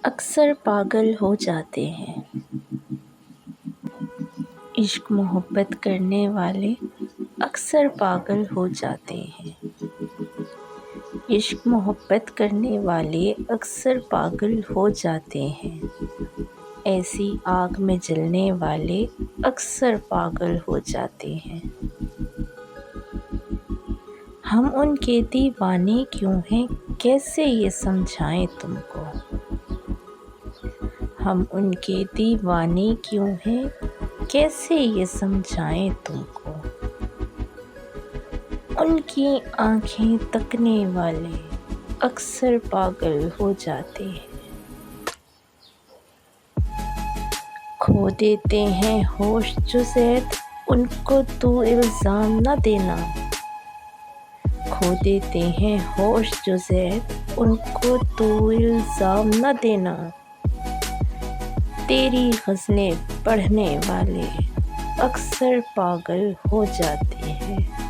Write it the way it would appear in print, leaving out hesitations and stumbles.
अक्सर पागल हो जाते हैं। इश्क मोहब्बत करने वाले अक्सर पागल हो जाते हैं। इश्क मोहब्बत करने वाले अक्सर पागल हो जाते हैं। ऐसी आग में जलने वाले अक्सर पागल हो जाते हैं। हम उनके दीवाने क्यों हैं, कैसे ये समझाएं तुमको। हम उनके दीवाने क्यों हैं, कैसे ये समझाएं तुमको। उनकी आँखें तकने वाले अक्सर पागल हो जाते हैं। खो देते हैं होश जो ज़ैद, उनको तू इल्ज़ाम न देना। खो देते हैं होश जो ज़ैद, उनको तू इल्ज़ाम न देना। तेरी ग़ज़लें पढ़ने वाले अक्सर पागल हो जाते हैं।